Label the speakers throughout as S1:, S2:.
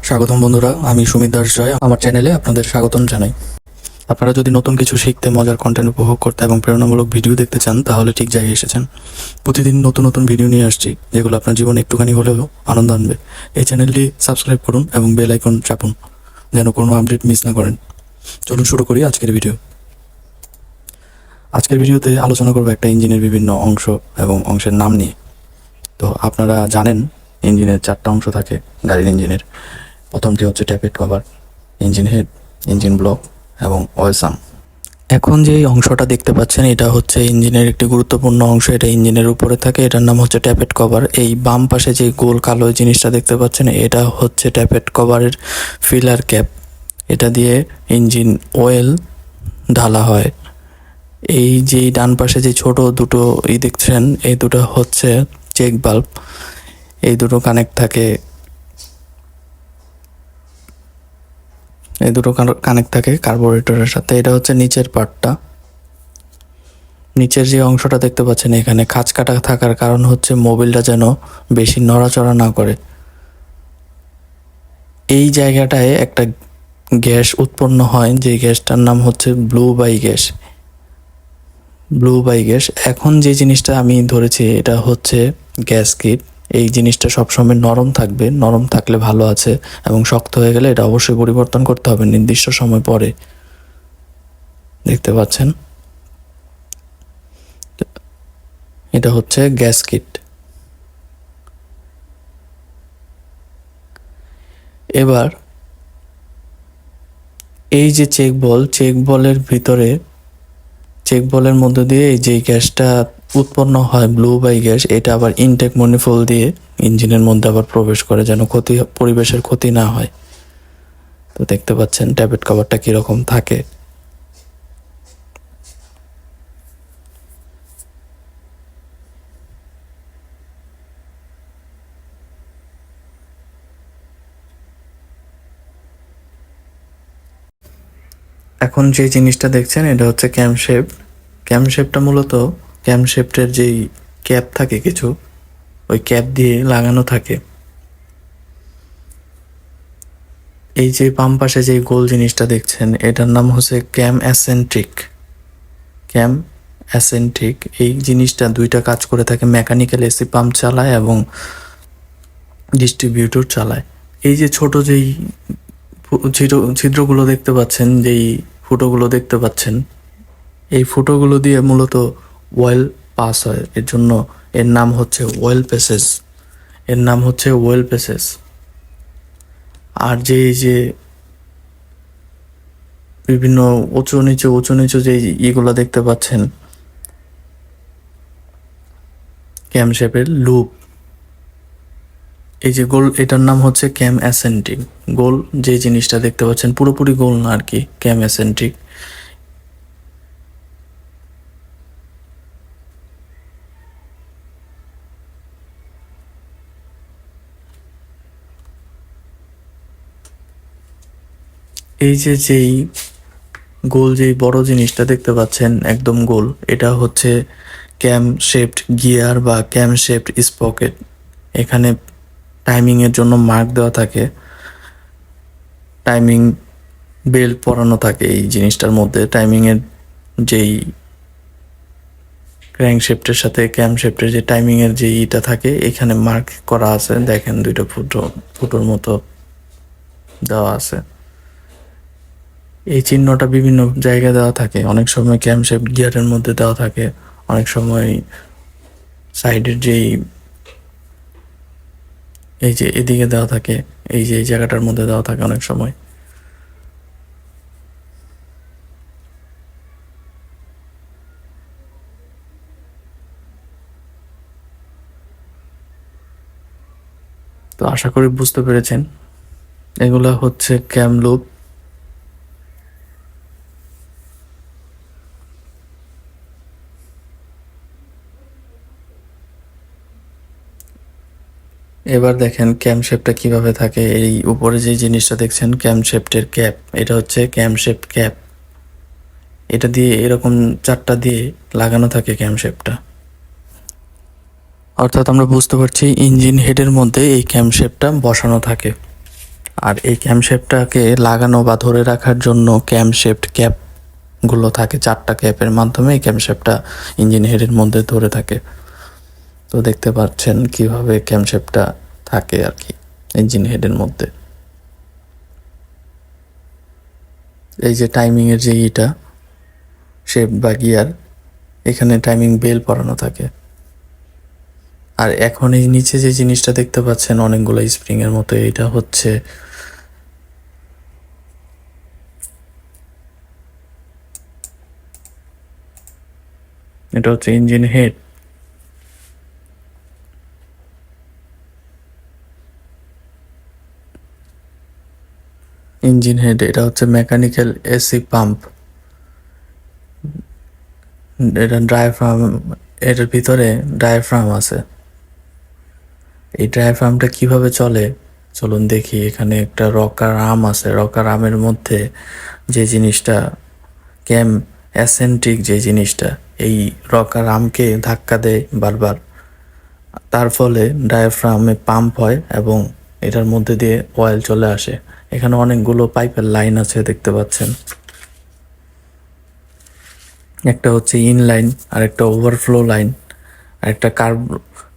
S1: স্বাগতম বন্ধুরা, আমি সুমিত দাস জয়। আমার চ্যানেলে আপনাদের স্বাগতম জানাই। আপনারা যদি নতুন কিছু শিখতে, মজার কন্টেন্ট উপভোগ করতে এবং প্রেরণামূলক ভিডিও দেখতে চান তাহলে ঠিক জায়গায় এসেছেন। প্রতিদিন নতুন নতুন ভিডিও নিয়ে আসছি যেগুলো আপনার জীবনে একটুখানি হলেও আনন্দ আনবে। এই চ্যানেলটি সাবস্ক্রাইব করুন এবং বেল আইকন চাপুন যেন কোনো আপডেট মিস না করেন। চলুন শুরু করি আজকের ভিডিও। আজকের ভিডিওতে আলোচনা করবো একটা ইঞ্জিনের বিভিন্ন অংশ এবং অংশের নাম নিয়ে। তো আপনারা জানেন ইঞ্জিনের 4টা অংশ থাকে গাড়ির ইঞ্জিনের। প্রথমটি হচ্ছে tappet cover, engine head, engine block এবং অয়েল সাম। এখন যে অংশটা দেখতে পাচ্ছেন এটা হচ্ছে ইঞ্জিনের একটি গুরুত্বপূর্ণ অংশ। এটা ইঞ্জিনের উপরে থাকে, এটার নাম হচ্ছে ট্যাপেট কভার। এই বাম পাশে যে গোল কালো জিনিসটা দেখতে পাচ্ছেন এটা হচ্ছে ট্যাপেট কভারের ফিলার ক্যাপ। এটা দিয়ে ইঞ্জিন অয়েল ঢালা হয়। এই যে ডান পাশে যে ছোট দুটো দেখছেন এই দুটো হচ্ছে চেক বাল্ব। এই দুটো কানেক্ট থাকে, কার্বোরেটরের সাথে। এটা হচ্ছে নিচের পার্টটা। নিচের যে অংশটা দেখতে পাচ্ছেন এখানে খাঁজ কাটা থাকার কারণ হচ্ছে মোবিলটা যেন বেশি নড়াচড়া না করে। এই জায়গাটায় একটা গ্যাস উৎপন্ন হয়, যে গ্যাসটার নাম হচ্ছে ব্লু বাই গ্যাস। এখন যে জিনিসটা আমি ধরেছি এটা হচ্ছে গ্যাসকিট। এই জিনিসটা সবসময় নরম থাকবে, নরম থাকলে ভালো আছে, এবং শক্ত হয়ে গেলে এটা অবশ্যই পরিবর্তন করতে হবে নির্দিষ্ট সময় পরে। দেখতে পাচ্ছেন এটা হচ্ছে গ্যাসকিট। এবার এই যে চেক বলের ভিতরে, চেক বলের মধ্য দিয়ে এই যে গ্যাসটা উৎপন্ন হয় ব্লু বাই গ্যাস, এটা আবার ইনটেক মনিফোল্ড দিয়ে ইঞ্জিনের মধ্যে আবার প্রবেশ করে যেন পরিবেশের ক্ষতি না হয়। তো দেখতে পাচ্ছেন ট্যাপেট কভারটা কিরকম থাকে। এখন যে জিনিসটা দেখছেন এটা হচ্ছে ক্যামশেফটটা মূলত ক্যামশেফটের যেই ক্যাপ থাকে কিছু, ওই ক্যাপ দিয়ে লাগানো থাকে। এই যে বাম পাশে যে গোল জিনিসটা দেখছেন এটার নাম হচ্ছে ক্যাম অ্যাসেন্ট্রিক। এই জিনিসটা দুইটা কাজ করে থাকে, মেকানিক্যাল এসি পাম্প চালায় এবং ডিস্ট্রিবিউটর চালায়। এই যে ছোট যেই ছিদ্রগুলো দেখতে পাচ্ছেন, যেই ফুটোগুলো দেখতে পাচ্ছেন, এই ফুটোগুলো দিয়ে মূলত অয়েল পাস হয়। এর জন্য এর নাম হচ্ছে ওয়েল পেসেস। আর যে বিভিন্ন উঁচু নিচু যে ইগুলো দেখতে পাচ্ছেন ক্যামশেপের লুপ, এই যে গোল, এটার নাম হচ্ছে ক্যাম অ্যাসেন্ট্রিক। গোল যে জিনিসটা দেখতে পাচ্ছেন পুরোপুরি গোল না আর কি, ক্যাম অ্যাসেন্ট্রিক। এই যেই গোল, যেই বড় জিনিসটা দেখতে পাচ্ছেন একদম গোল, এটা হচ্ছে ক্যাম শেপড গিয়ার বা ক্যাম শেপড স্পকেট। এখানে টাইমিং এর জন্য মার্ক দেওয়া থাকে, টাইমিং বেল্ট পরানো থাকে এই জিনিসটার মধ্যে। টাইমিং এর যেই ক্র্যাঙ্ক শেফটের সাথে ক্যাম শেফটের যে টাইমিং এর যে ইটা থাকে এখানে মার্ক করা আছে, দেখেন দুইটা ফুটোর মতো দেওয়া আছে। এই চিহ্নটা বিভিন্ন জায়গায় দেওয়া থাকে, অনেক সময় ক্যাম শেফট গিয়ারের মধ্যে দেওয়া থাকে, অনেক সময় সাইডের যেই এই যে এদিকে দেওয়া থাকে, এই যে এই জায়গাটার মধ্যে দেওয়া থাকে অনেক সময়। তো আশা করি বুঝতে পেরেছেন, এগুলা হচ্ছে ক্যাম লুপ। এবার দেখেন ক্যামশেপটা কিভাবে থাকে। এই উপরে যে জিনিসটা দেখছেন ক্যামশেফটের ক্যাপ, এটা হচ্ছে ক্যামশেফট ক্যাপ। এটা দিয়ে এরকম 4টা দিয়ে লাগানো থাকে ক্যামশেপটা। অর্থাৎ আমরা বুঝতে পারছি ইঞ্জিন হেডের মধ্যে এই ক্যামশেপটা বসানো থাকে। আর এই ক্যামশেফটটাকে লাগানো বা ধরে রাখার জন্য ক্যামশেফট ক্যাপগুলো থাকে, 4টা ক্যাপের মাধ্যমে এই ক্যামশেফটটা ইঞ্জিন হেডের মধ্যে ধরে থাকে। তো দেখতে পাচ্ছেন কিভাবে ক্যামশেফটটা থাকে আর কি ইঞ্জিন হেডের মধ্যে। এই যে টাইমিংয়ের যে ইটা শেপ বা গিয়ার, এখানে টাইমিং বেল পরানো থাকে। আর এখন এই নিচে যে জিনিসটা দেখতে পাচ্ছেন অনেকগুলো স্প্রিং এর মতো, এটা হচ্ছে ইঞ্জিন হেড। ইঞ্জিন হেড এটা হচ্ছে মেকানিক্যাল এসি পাম্প। এটা ডায়াফ্রাম, এটার ভিতরে ডায়াফ্রাম আছে। এই ডায়াফ্রামটা কিভাবে চলে চলুন দেখি। এখানে একটা রকার আর্ম আছে, রকার আর্মের মধ্যে যে জিনিসটা ক্যাম অ্যাসেন্ট্রিক, যে জিনিসটা এই রকার আর্মকে ধাক্কা দেয় বারবার, তার ফলে ডায়াফ্রামে পাম্প হয় এবং এটার মধ্যে দিয়ে অয়েল চলে আসে। এখানে অনেকগুলো পাইপের লাইন আছে দেখতে পাচ্ছেন। একটা হচ্ছে ইন লাইন, আর একটা ওভারফ্লো লাইন, আর একটা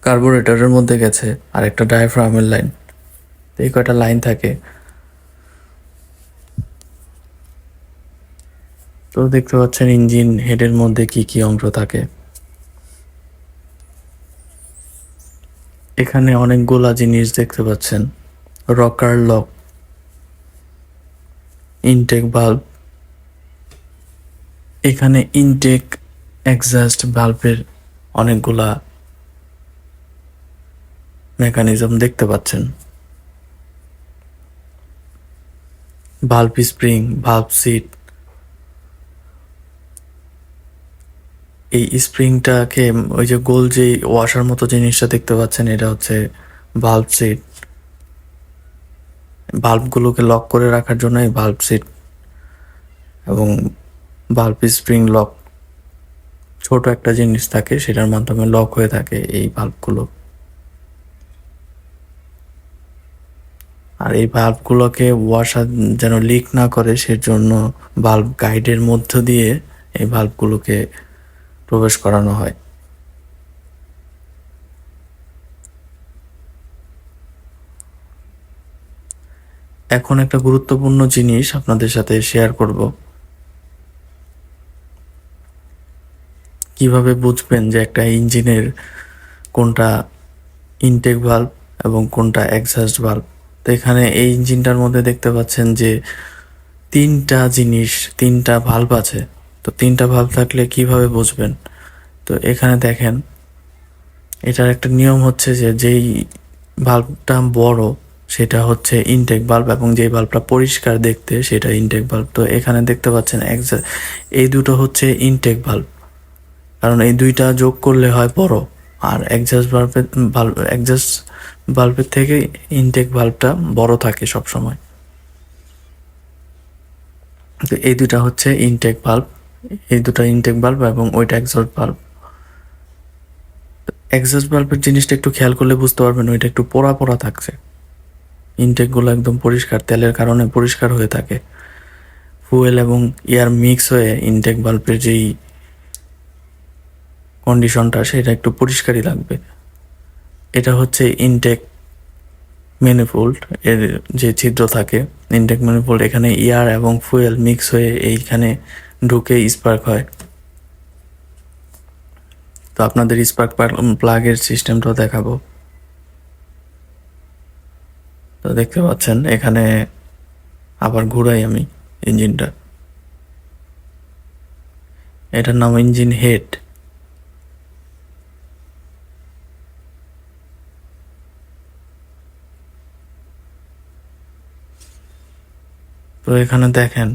S1: কার্বোরেটরের মধ্যে গেছে, আর একটা ডায়াফ্রামের লাইন। এই কয়টা লাইন থাকে। তো দেখতে পাচ্ছেন ইঞ্জিন হেডের মধ্যে কি কি অংশ থাকে। এখানে অনেকগুলা জিনিস দেখতে পাচ্ছেন। রকার লক, ইনটেক ভালভ, এখানে ইনটেক এক্সস্ট ভালভের অনেকগুলা মেকানিজম দেখতে পাচ্ছেন। ভালভ স্প্রিং, ভালভ সিট, এই স্প্রিংটাকে ওই যে গোল যে ওয়াশার মতো জিনিসটা দেখতে পাচ্ছেন, এটা হচ্ছে ভালভ সিট। ভালভগুলোকে লক করে রাখার জন্য এই ভালভ সিট এবং ভালভ স্প্রিং লক, ছোট একটা জিনিস থাকে সেটার মাধ্যমে লক হয়ে থাকে এই ভালভগুলো। আর এই ভালভগুলোকে ওয়াশার যেন লিক না করে সেজন্য ভালভ গাইডের মধ্য দিয়ে এই ভালভগুলোকে প্রবেশ করানো হয়। এখন একটা গুরুত্বপূর্ণ জিনিস আপনাদের সাথে শেয়ার করব। কিভাবে বুঝবেন যে একটা ইঞ্জিনের কোনটা ইনটেক ভালভ এবং কোনটা এক্সহস্ট ভালভ। তো এখানে এই ইঞ্জিনটার মধ্যে দেখতে পাচ্ছেন যে 3টা জিনিস, 3টা ভালভ আছে। তো 3টা ভালভ থাকলে কিভাবে বুঝবেন? তো এখানে দেখেন, এটার একটা নিয়ম হচ্ছে যে যেই ভালভটা বড় সেটা হচ্ছে ইনটেক ভালভ এবং যেই ভালভটা পরিষ্কার দেখতে সেটা ইনটেক ভালভ। তো এখানে দেখতে পাচ্ছেন এই দুটো হচ্ছে ইনটেক ভালভ, কারণ এই দুইটা যোগ করলে হয় বড়। আর এক্সস্ট ভালভের থেকে ইনটেক ভালভটা বড় থাকে সব সময়। তো এই দুটা হচ্ছে ইনটেক ভালভ, এই দুটা ইনটেক ভালভ এবং ওইটা এক্সস্ট ভালভ। এক্সস্ট ভালভের জিনিসটা একটু খেয়াল করলে বুঝতে পারবেন, ওইটা একটু পোড়া পোড়া থাকছে। ইনটেকগুলো একদম পরিষ্কার, তেলের কারণে পরিষ্কার হয়ে থাকে। ফুয়েল এবং এয়ার মিক্স হয়ে ইনটেক ভালভের যেই কন্ডিশনটা সেটা একটু পরিষ্কারই লাগবে। এটা হচ্ছে ইনটেক ম্যানিফোল্ড, এর যে ছিদ্র থাকে ইনটেক ম্যানিফোল্ড, এখানে এয়ার এবং ফুয়েল মিক্স হয়ে এইখানে ঢুকে স্পার্ক হয়। তো আপনাদের স্পার্ক প্লাগের সিস্টেমটাও দেখাবো। তো দেখতে পাচ্ছেন এখানে আবার ঘুরাই আমি ইঞ্জিনটা, এটার নাম ইঞ্জিন হেড। তো এখানে দেখেন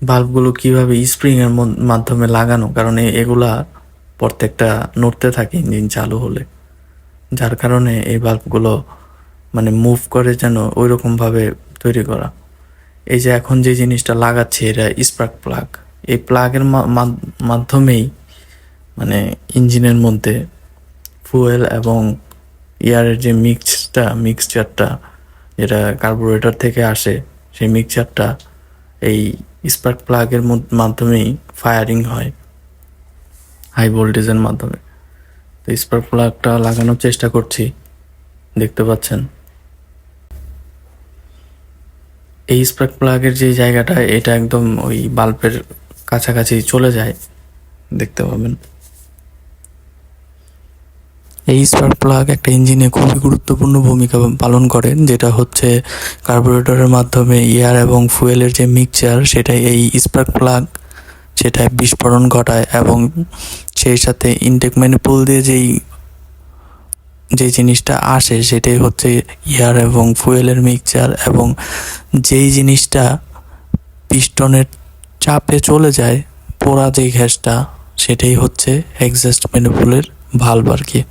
S1: বাল্বগুলো কিভাবে স্প্রিং এর মাধ্যমে লাগানো, কারণ এগুলা প্রত্যেকটা নড়তে থাকে ইঞ্জিন চালু হলে, যার কারণে এই বাল্বগুলো মানে মুভ করে যেন ওই রকম ভাবে তৈরি করা। এই যে এখন যে জিনিসটা লাগাচ্ছে এটা স্পার্ক প্লাগ, এই প্লাগের মাধ্যমেই মানে ইঞ্জিনের মধ্যে ফুয়েল এবং এয়ারের যে মিক্সচারটা যেটা কার্বোরেটর থেকে আসে, সেই মিক্সচারটা এই স্পার্ক প্লাগের মাধ্যমেই ফায়ারিং হয় হাই ভোল্টেজের মাধ্যমে। তো স্পার্ক প্লাগটা লাগানোর চেষ্টা করছি, দেখতে পাচ্ছেন। এই স্পার্ক প্লাগের যে জায়গাটা, এটা একদম ওই বাল্বের কাছাকাছি চলে যায়, দেখতে পাবেন। এই স্পার্ক প্লাগ একটা ইঞ্জিনে খুবই গুরুত্বপূর্ণ ভূমিকা পালন করে, যেটা হচ্ছে কার্বোরেটরের মাধ্যমে এয়ার এবং ফুয়েলের যে মিক্সচার, সেটাই এই স্পার্ক প্লাগ সেটাই বিস্ফোরণ ঘটায়, এবং সেই সাথে ইনটেক ম্যানিপুল দিয়ে যে জিনিসটা আসে সেটাই হচ্ছে এয়ার এবং ফুয়েলের মিক্সচার, এবং যেই জিনিসটা পিস্টনের চাপে চলে যায়, পোড়া যেই গ্যাসটা, সেটাই হচ্ছে এক্সস্ট ম্যানিপুলের ভালভ আর কি।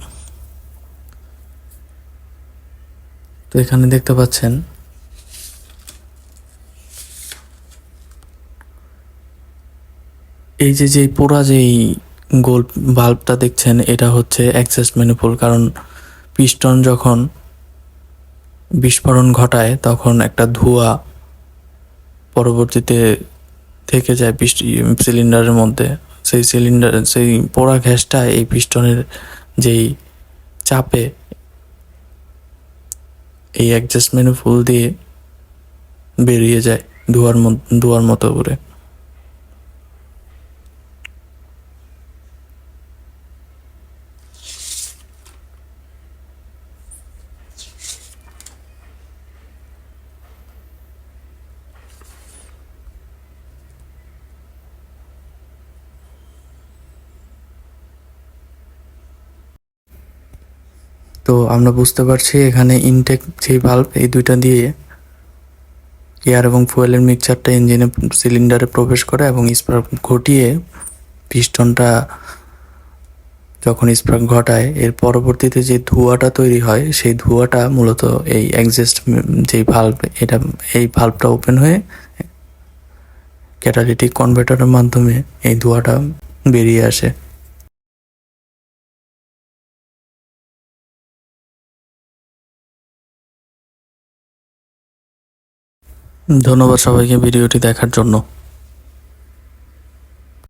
S1: তো এখানে দেখতে পাচ্ছেন এই যে পোড়া যেই গোল ভাল্বটা দেখছেন, এটা হচ্ছে এক্সস্ট ম্যানিপুল। কারণ পিস্টন যখন বিস্ফোরণ ঘটায় তখন একটা ধোঁয়া পরবর্তীতে থেকে যায় সিলিন্ডারের মধ্যে। সেই পোড়া গ্যাসটা এই পিস্টনের যেই চাপে এই অ্যাডজাস্ট ম্যানিফোল্ড দিয়ে বেরিয়ে যায় ধোঁয়ার মতো করে। তো আমরা বুঝতে পারছি এখানে ইনটেক যে ভালভ, এই দুইটা দিয়ে এয়ার এবং ফুয়েলের মিক্সচারটা ইঞ্জিনে সিলিন্ডারে প্রবেশ করে এবং স্পার্ক ঘটিয়ে পিস্টনটা যখন স্পার্ক ঘটায়, এর পরবর্তীতে যে ধোঁয়াটা তৈরি হয়, সেই ধোঁয়াটা মূলত এই এক্সস্ট যেই ভালভ, এই ভালভটা ওপেন হয়ে ক্যাটালিটিক কনভার্টারের মাধ্যমে এই ধোঁয়াটা বেরিয়ে আসে। ধন্যবাদ সবাইকে ভিডিওটি দেখার জন্য।